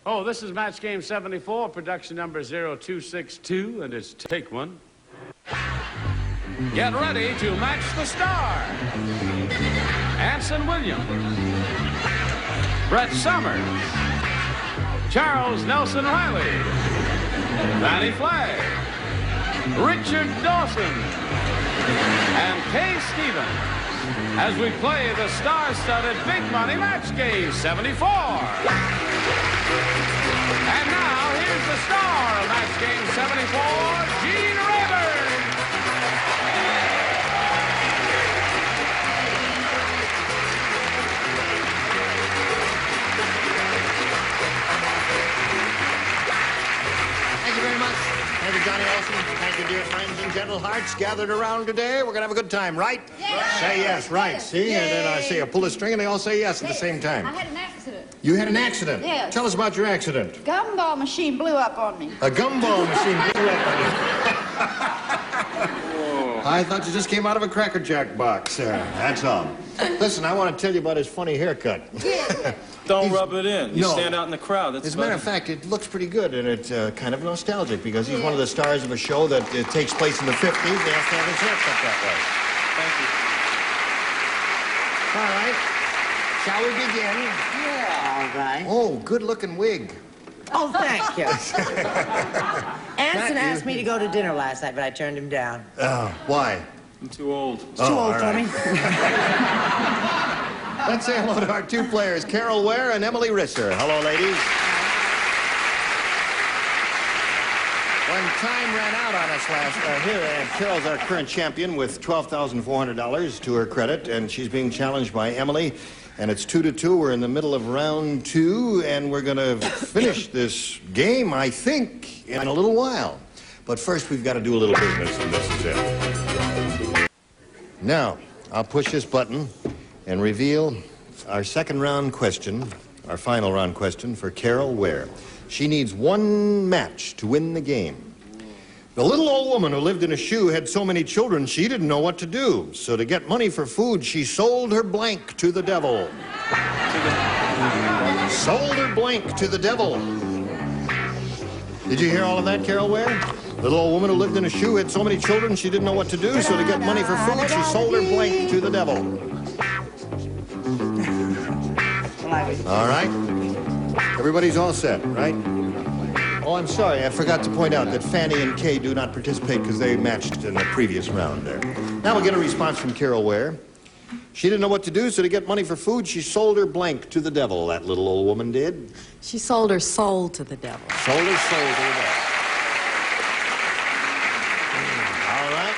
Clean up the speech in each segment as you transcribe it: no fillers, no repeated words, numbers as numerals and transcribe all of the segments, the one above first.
Oh, this is Match Game 74, production number 0262, and it's take one. Get ready to match the star. Anson Williams, Brett Summers, Charles Nelson Riley, Fannie Flagg, Richard Dawson, and Kay Stevens, as we play the star-studded Big Money Match Game 74. And now, here's the star of Match Game 74, Gene Rayburn. Thank you very much. Thank you, Johnny Olson. Thank you, dear friends and gentle hearts gathered around today. We're going to have a good time, right? Yeah. Say yes, right. See? Yeah. And then I say, I pull a string, and they all say yes at the same time. I had an accident. You had an accident? Yes. Tell us about your accident. Gumball machine blew up on me. A gumball machine blew up on you. I thought you just came out of a Cracker Jack box. That's all. Listen, I want to tell you about his funny haircut. Don't rub it in. You No. stand out in the crowd. That's As a matter of fact, it looks pretty good, and it's kind of nostalgic because he's one of the stars of a show that takes place in the 50s. They have to have his haircut that way. Thank you. All right. Shall we begin? Yeah, all right. Oh, good-looking wig. Oh, thank you. Anson you. asked me to go to dinner last night, but I turned him down. Why? I'm too old. It's too old for me. Let's say hello to our two players, Carol Ware and Emily Risser. Hello, ladies. When time ran out on us Carol's our current champion with $12,400 to her credit, and she's being challenged by Emily. And it's 2-2. We're in the middle of round 2, and we're going to finish this game, I think, in a little while. But first, we've got to do a little business, and this is it. Now, I'll push this button and reveal our second round question, our final round question for Carol Ware. She needs one match to win the game. The little old woman who lived in a shoe had so many children she didn't know what to do. So to get money for food, she sold her blank to the devil. Sold her blank to the devil. Did you hear all of that, Carol Ware? The little old woman who lived in a shoe had so many children she didn't know what to do. So to get money for food, she sold her blank to the devil. All right. Everybody's all set, right? Oh, I'm sorry. I forgot to point out that Fannie and Kay do not participate because they matched in the previous round there. Now we'll get a response from Carol Ware. She didn't know what to do, so to get money for food, she sold her blank to the devil, that little old woman did. She sold her soul to the devil. Sold her soul to the devil. All right.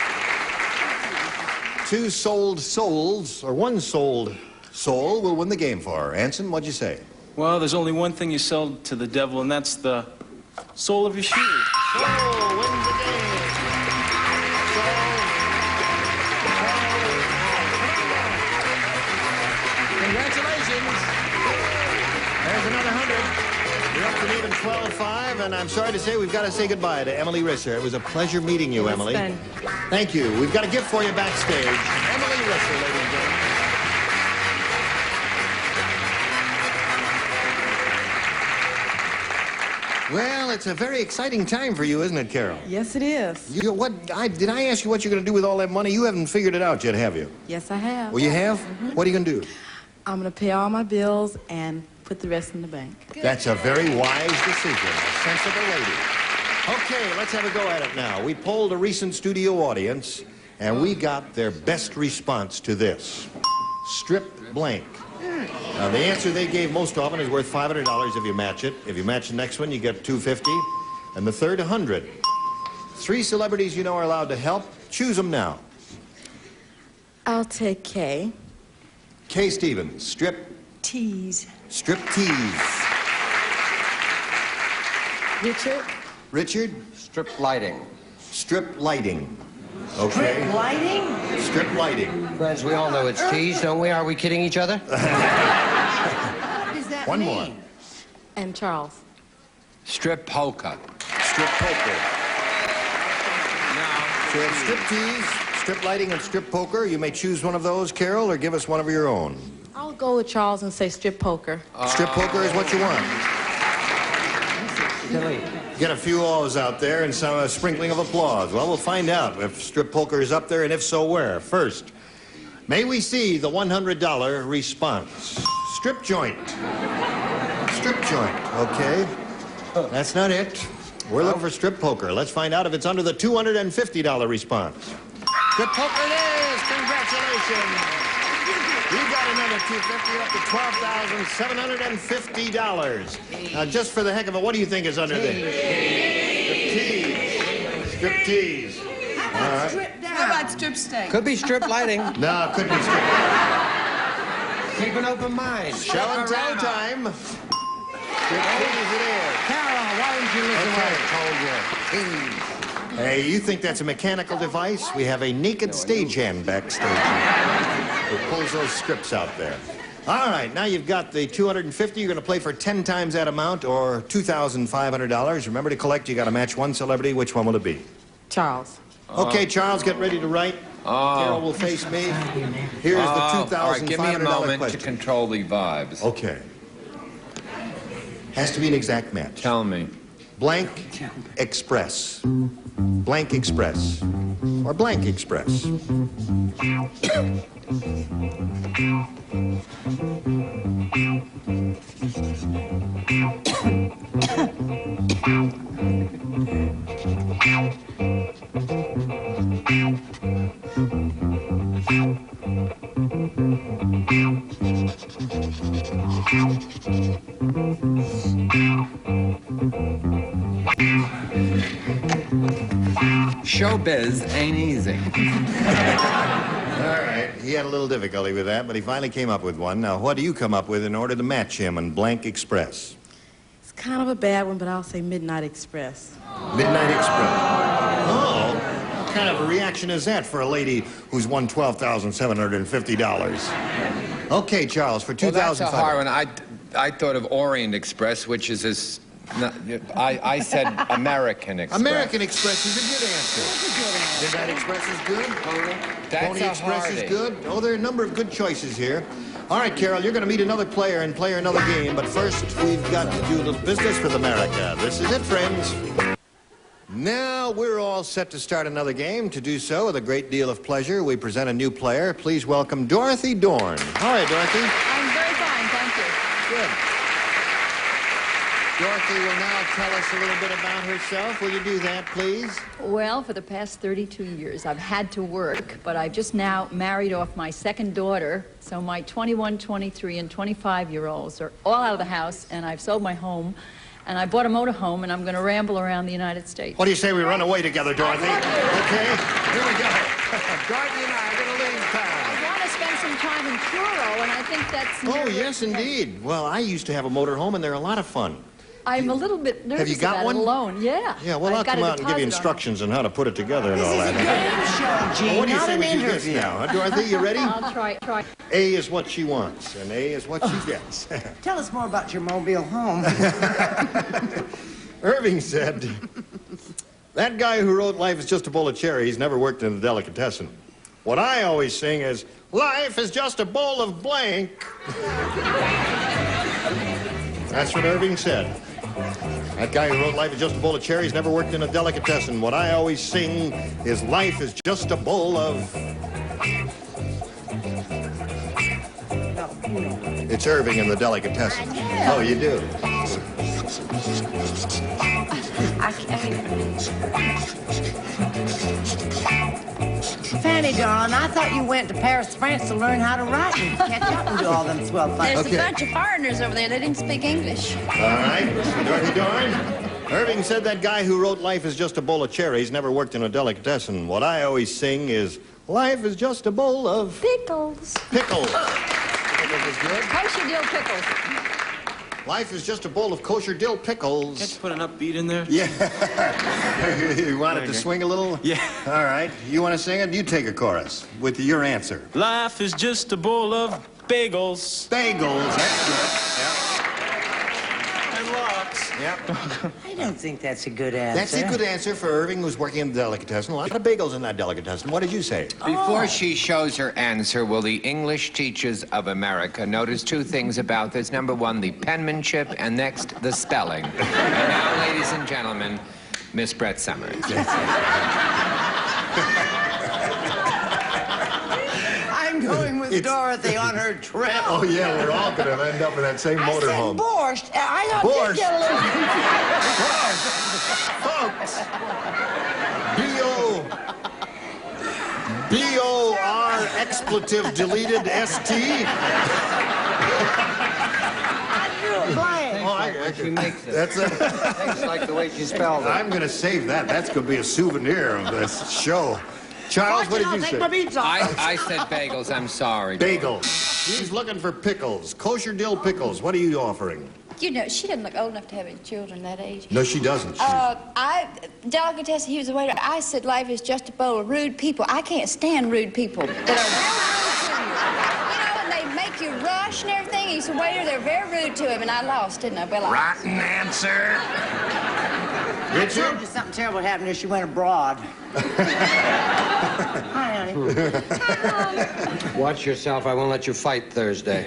Two sold souls, or one sold soul, will win the game for her. Anson, what'd you say? Well, there's only one thing you sell to the devil, and that's the sole of your shoe. Soul wins the game. Congratulations. There's another 100. You're up to an even 12-5, and I'm sorry to say we've got to say goodbye to Emily Risser. It was a pleasure meeting you, Emily. Fun. Thank you. We've got a gift for you backstage. Emily Risser, ladies and gentlemen. Well, it's a very exciting time for you, isn't it, Carol? Yes, it is. Did I ask you what you're going to do with all that money? You haven't figured it out yet, have you? Yes, I have. Well, you have? What are you going to do? I'm going to pay all my bills and put the rest in the bank. That's a very wise decision. A sensible lady. Okay, let's have a go at it now. We polled a recent studio audience, and we got their best response to this. Strip blank. Now, the answer they gave most often is worth $500 if you match it. If you match the next one, you get $250, and the third, $100. 3 celebrities you know are allowed to help. Choose them now. I'll take Kay. Kay Stevens, strip Tease. Strip tease. Richard. Richard, Strip lighting. strip lighting. Okay. Lighting? Strip lighting. Friends, we all know it's tease, don't we? Are we kidding each other? What does that One mean? more. And Charles. Strip polka. Strip poker. So you have strip tease, strip lighting, and strip poker. You may choose one of those, Carol, or give us one of your own. I'll go with Charles and say strip poker. Strip poker is what you want. Get a few O's out there and some sprinkling of applause. Well, we'll find out if strip poker is up there, and if so, where. First, may we see the $100 response. Strip joint. Strip joint, okay. That's not it. We're looking for strip poker. Let's find out if it's under the $250 response. Strip poker it is! Congratulations! You got another $250 up to $12,750. Now, just for the heck of it, what do you think is under there? Strip tease. How about strip down? How about strip steak? Could be strip lighting. No, it could be strip. Keep an open mind. Show and tell time. Strip tease it is. Carol, why didn't you listen when I told you? Hey, you think that's a mechanical device? We have a naked stagehand backstage who pulls those strips out there. All right, now you've got the $250. You're going to play for 10 times that amount, or $2,500. Remember to collect. You got to match one celebrity. Which one will it be? Charles. Okay, Charles, get ready to write. Carol will face me. Here's the $2,500 all right, give me a moment question. to control the vibes. Okay. Has to be an exact match. Tell me. Blank Express. Blank Express. Or Blank Express. Showbiz ain't easy. All right, he had a little difficulty with that, but he finally came up with one. Now, what do you come up with in order to match him on Blank Express? It's kind of a bad one, but I'll say Midnight Express. Midnight Express. Oh, what kind of a reaction is that for a lady who's won $12,750? Okay, Charles, for Well, that's a hard $2,500. one. I thought of Orient Express, which is as... I said American Express. American Express is a good answer. Midnight Express is good. That's Pony a Express is hardie. good. Oh, there are a number of good choices here. All right, Carol, you're going to meet another player and play another game, but first we've got to do a little business with America. This is it, friends. Now we're all set to start another game. To do so with a great deal of pleasure, we present a new player. Please welcome Dorothy Dorn. All right, Dorothy. I'm very fine, thank you. Good. Dorothy will now tell us a little bit about herself. Will you do that, please? Well, for the past 32 years, I've had to work, but I've just now married off my second daughter, so my 21, 23, and 25-year-olds are all out of the house, and I've sold my home, and I bought a motorhome, and I'm going to ramble around the United States. What do you say we run away together, Dorothy? Okay, here we go. Dorothy and I are going to leave town. I want to spend some time in Truro, and I think that's... Oh, yes, indeed. Well, I used to have a motorhome, and they're a lot of fun. I'm a little bit nervous Have you got about one? it alone. Yeah. Yeah, well, I'll I've got come a out and give you deposit on it. instructions on how to put it together and all that. Game show, Gene, Well, what do you not say an we do this interview. now, huh, Dorothy? You ready? I'll try. A is what she wants, and A is what she gets. Tell us more about your mobile home. Irving said, that guy who wrote Life is Just a Bowl of Cherries never worked in a delicatessen. What I always sing is, life is just a bowl of blank. That's what Irving said. That guy who wrote Life is Just a Bowl of Cherries never worked in a delicatessen. What I always sing is, life is just a bowl of... It's Irving in the delicatessen. Oh, you do? Fanny, darling, I thought you went to Paris, France to learn how to write and catch up and do all them swell things. There's a bunch of foreigners over there that didn't speak English. All right, Dorothy Dorn. Irving said that guy who wrote Life is Just a Bowl of Cherries never worked in a delicatessen. What I always sing is, life is just a bowl of... Pickles. Pickles. Pickles is good. Kosher dill pickles. Life is just a bowl of kosher dill pickles. Can't you put an upbeat in there? Yeah. You want it to swing a little? Yeah. All right. You want to sing it? You take a chorus with your answer. Life is just a bowl of bagels. Bagels. That's good. Yeah. And looks. Yep. I don't think that's a good answer. That's a good answer for Irving, who's working in the delicatessen. A lot of bagels in that delicatessen. What did you say? Before she shows her answer, will the English teachers of America notice two things about this? Number one, the penmanship, and next, the spelling. And now, ladies and gentlemen, Miss Brett Summers. I'm going with Dorothy on her trip. Oh, yeah, we're all going to end up in that same I said motorhome. borscht. I ought Borscht. to get a little... Folks, B-O-R expletive deleted S-T. She makes it. That's it. Tastes like the way she spelled it. I'm going to save that. That's going to be a souvenir of this show. Charles, what did you say? I said bagels. I'm sorry. Bagels. He's looking for pickles. Kosher dill pickles. What are you offering? You know, she doesn't look old enough to have any children that age. No, she doesn't. Delicatessen, he was a waiter. I said life is just a bowl of rude people. I can't stand rude people that are very rude to you. You know, and they make you rush and everything. He's a waiter. They're very rude to him, and I lost, didn't I? Well, Rotten answer. I told you something terrible happened to her. She went abroad. Hi, honey. Watch yourself. I won't let you fight Thursday.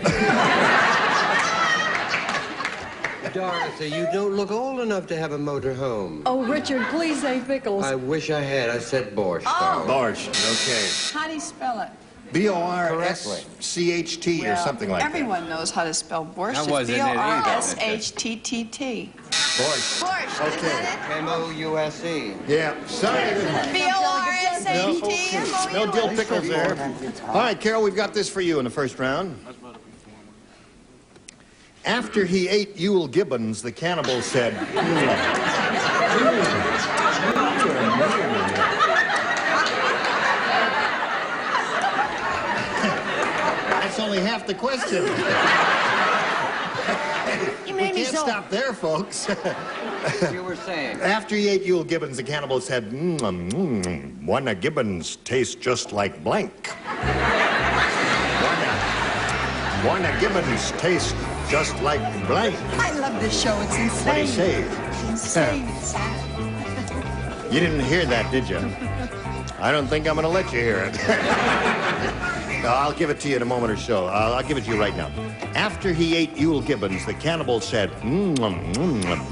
Dorothy, you don't look old enough to have a motor home. Oh, Richard, please say pickles. I wish I had. I said borscht. Oh. Borscht. Okay. How do you spell it? B-O-R-S-C-H-T or something like Everyone knows how to spell borscht. That wasn't it either. B-O-R-S-H-T-T-T. that. Borscht. Borscht, Okay. M-O-U-S-E. Yeah. Sorry. B-O-R-S-H-T-M-O-U. No dill pickles there. All right, Carol, we've got this for you in the first round. After he ate Yule Gibbons, the cannibal said, That's only half the question. You We made me can't so... stop there, folks. You were saying. After he ate Yule Gibbons, the cannibal said, one of Gibbons tastes just like blank. One of Gibbons tastes just like blank. I love this show. It's insane. What do you say? Insane. You didn't hear that, did you? I don't think I'm going to let you hear it. No, I'll give it to you in a moment or so. I'll give it to you right now. After he ate Yule Gibbons, the cannibal said,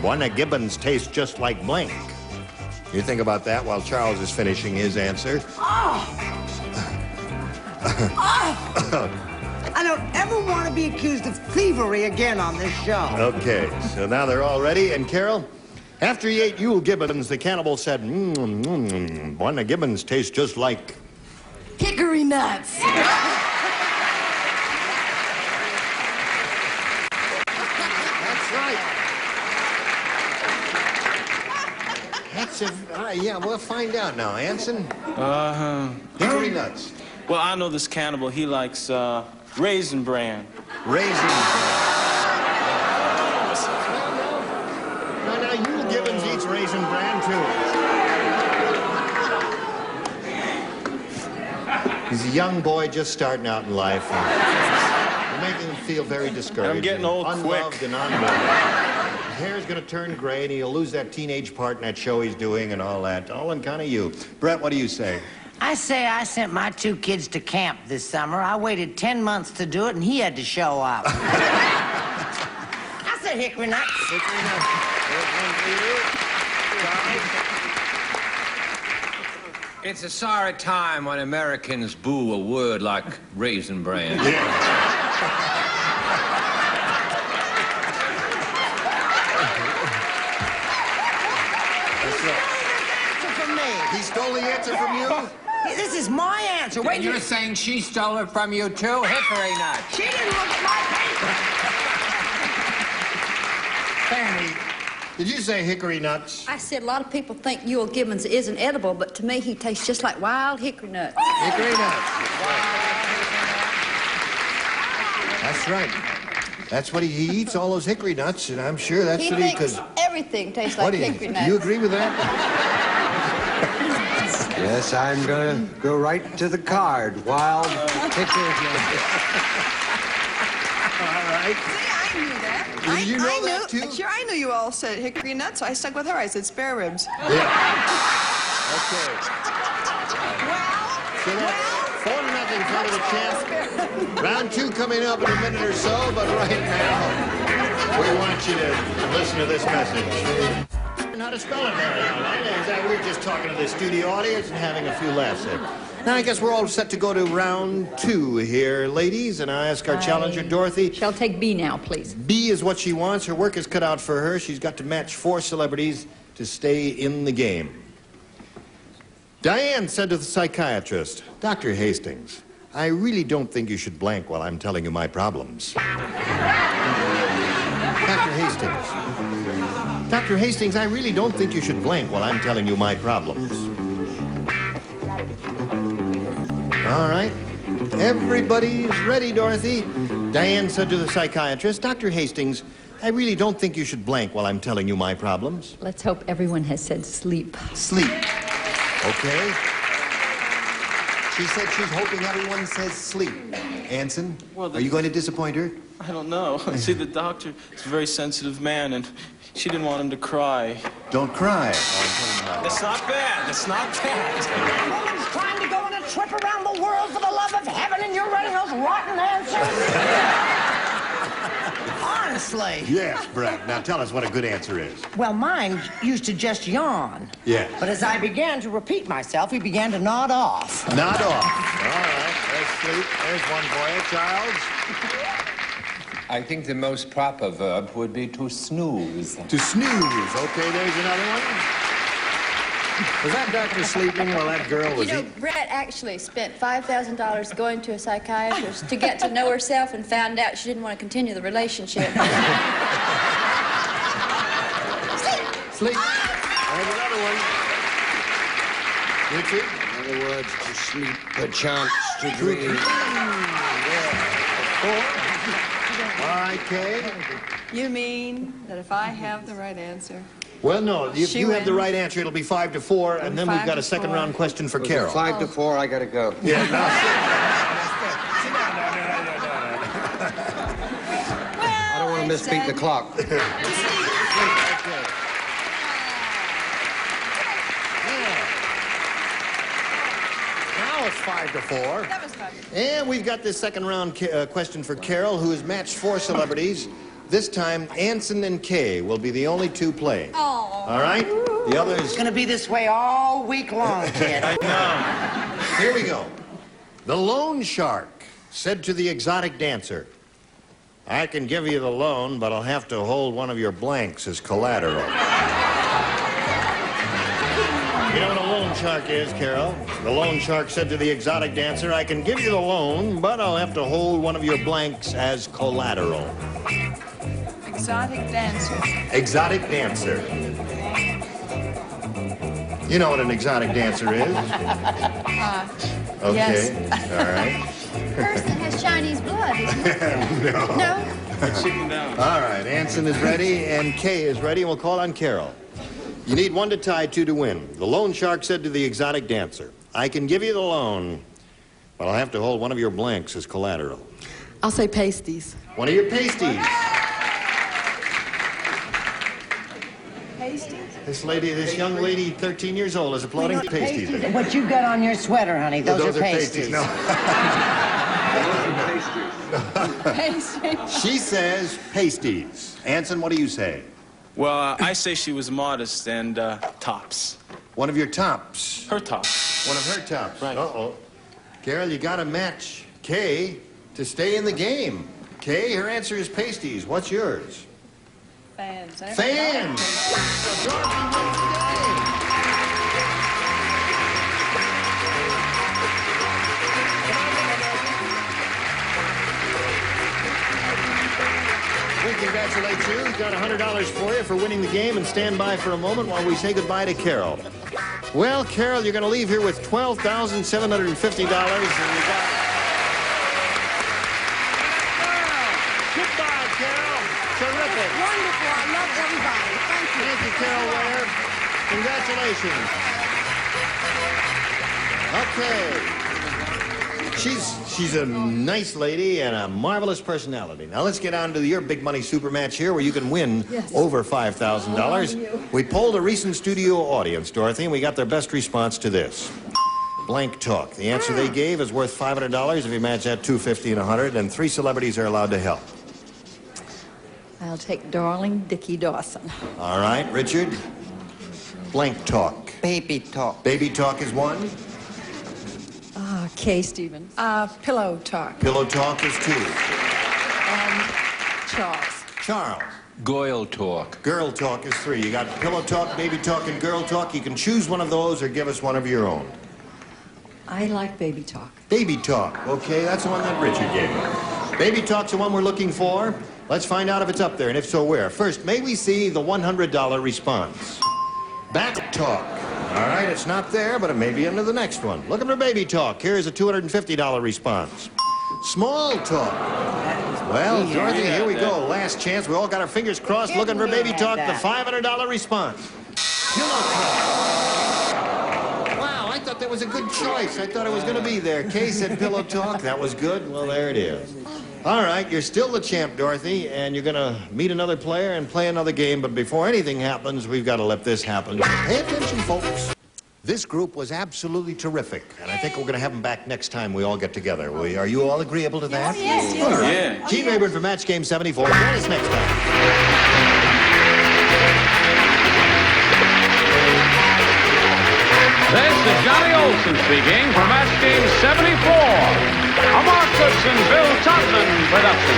one of Gibbons tastes just like blank. You think about that while Charles is finishing his answer. I don't ever want to be accused of thievery again on this show. Okay, so now they're all ready. And Carol, after he ate Yule Gibbons, the cannibal said, one of Gibbons tastes just like... Hickory nuts. That's right. That's a... yeah, we'll find out now. Anson? Hickory nuts. Well, I know this cannibal. He likes Raisin Bran. Raisin. No, Yule Gibbons eats Raisin Bran, too. He's a young boy just starting out in life. You're making him feel very discouraged. I'm getting old unloved quick. and unloved. His hair's going to turn gray, and he'll lose that teenage part in that show he's doing and all that. All in kind of you. Brett, what do you say? I say I sent my 2 kids to camp this summer. I waited 10 months to do it, and he had to show up. I said hickory nuts. Hickory nuts. There's one for you. It's a sorry time when Americans boo a word like Raisin Bran. He stole the answer from you? This is my answer. Wait, You're saying she stole it from you too? Hickory nuts. she didn't look at my paper. Fanny, did you say hickory nuts? I said a lot of people think Yule Gibbons isn't edible, but to me he tastes just like wild hickory nuts. Hickory nuts. That's right. That's what he eats, all those hickory nuts, and I'm sure that's He what he thinks could... everything tastes What like do you, hickory do nuts. you agree with that? Yes, I'm going to go right to the card. Wild hickory nuts. All right. right. See, I knew that. Did you know that, too? Sure, I knew you all said hickory nuts, so I stuck with her. I said spare ribs. Yeah. Okay. So that's 4-0 front of the champ. Round 2 coming up in a minute or so, but right now, we want you to listen to this message. How to spell it there now. We're just talking to the studio audience and having a few laughs there. Now, I guess we're all set to go to round 2 here, ladies, and I ask our challenger, Dorothy. Shall take B now, please. B is what she wants. Her work is cut out for her. She's got to match 4 celebrities to stay in the game. Diane said to the psychiatrist, Dr. Hastings, I really don't think you should blank while I'm telling you my problems. Dr. Hastings, I really don't think you should blank while I'm telling you my problems. All right. Everybody's ready, Dorothy. Diane said to the psychiatrist, Dr. Hastings, I really don't think you should blank while I'm telling you my problems. Let's hope everyone has said sleep. Sleep. Okay. She said she's hoping everyone says sleep. Anson, are you going to disappoint her? I don't know. See, the doctor is a very sensitive man, and she didn't want him to cry. Don't cry. That's not bad. That's not bad. Woman's trying to go on a trip around the world for the love of heaven, and you're running those rotten answers? Honestly. Yes, Brett. Now tell us what a good answer is. Well, mine used to just yawn. Yes. But as I began to repeat myself, he began to nod off. Nod off. All right. There's sleep. There's one for you, Charles. I think the most proper verb would be to snooze. To snooze. Okay, there's another one. Was that doctor sleeping while that girl was eating? Brett actually spent $5,000 going to a psychiatrist to get to know herself and found out she didn't want to continue the relationship. Sleep. There's another one. Richard? In other words, to sleep, perchance to dream. All right, Kay. You mean that if I have the right answer? Well, no, if She you have the wins. right answer, it'll be 5-4, and then we've got a 5-4. second round question for Was Carol. it 5 to 4? I gotta go. Yeah, no. I don't want to misspeak the clock. Now it's 5-4. That was fun. And we've got this second round question for Carol, who has matched 4 celebrities. This time, Anson and Kay will be the only 2 playing. Oh. All right? The others... It's gonna be this way all week long, kid. I know. Here we go. The loan shark said to the exotic dancer, I can give you the loan, but I'll have to hold one of your blanks as collateral. You know what a loan shark is, Carol? The loan shark said to the exotic dancer, I can give you the loan, but I'll have to hold one of your blanks as collateral. Exotic dancer. Exotic dancer. You know what an exotic dancer is? Okay. Yes. All right. Person has Chinese blood, isn't it? No. No? Sitting down. All right, Anson is ready, and Kay is ready, and we'll call on Carol. You need 1 to tie, 2 to win. The loan shark said to the exotic dancer, I can give you the loan, but I'll have to hold one of your blanks as collateral. I'll say pasties. One of your pasties. Pasties? This young lady, 13 years old, is applauding pasties. What you got on your sweater, honey, those are pasties. No. Pasties. She says pasties. Anson, what do you say? Well, I say she was modest and tops. One of your tops. Her tops. One of her tops. Right. Uh-oh. Carol, you got to match Kay to stay in the game. Kay, her answer is pasties. What's yours? Fans. Fans. So Dorothy wins the game. We congratulate you. We've got $100 for you for winning the game, and stand by for a moment while we say goodbye to Carol. Well, Carol, you're going to leave here with $12,750, and you got... Goodbye, Carol. Terrific. Wonderful. I love everybody. Thank you. Thank you, Carol Ware. Congratulations. Okay. She's a nice lady and a marvelous personality. Now let's get on to your big money super match here where you can win over $5,000. We polled a recent studio audience, Dorothy, and we got their best response to this. Blank talk. The answer they gave is worth $500 if you match that $250 and $100, and 3 celebrities are allowed to help. I'll take darling Dickie Dawson. All right, Richard. Blank talk. Baby talk. Baby talk is 1. Kay Stevens. Pillow talk. Pillow talk is 2. And Charles. Charles. Goyle talk. Girl talk is 3. You got pillow talk, baby talk, and girl talk. You can choose one of those or give us one of your own. I like baby talk. Baby talk. Okay, that's the one that Richard gave me. Baby talk's the one we're looking for. Let's find out if it's up there, and if so, where. First, may we see the $100 response? Back talk. All right, it's not there, but it may be under the next one. Looking for baby talk. Here's a $250 response. Small talk. Well, Dorothy, here we go. Last chance. We all got our fingers crossed looking for baby talk. The $500 response. Pillow talk. Wow, I thought that was a good choice. I thought it was going to be there. Kay said pillow talk. That was good. Well, there it is. All right, you're still the champ, Dorothy, and you're going to meet another player and play another game. But before anything happens, we've got to let this happen. Pay attention, folks. This group was absolutely terrific, and I think we're going to have them back next time we all get together. Are you all agreeable to that? Yes. All right. Yeah. Gene Rayburn for Match Game 74. Join us next time. This is Johnny Olson speaking for Match Game 74, a Mark Goodson, Bill Todman production.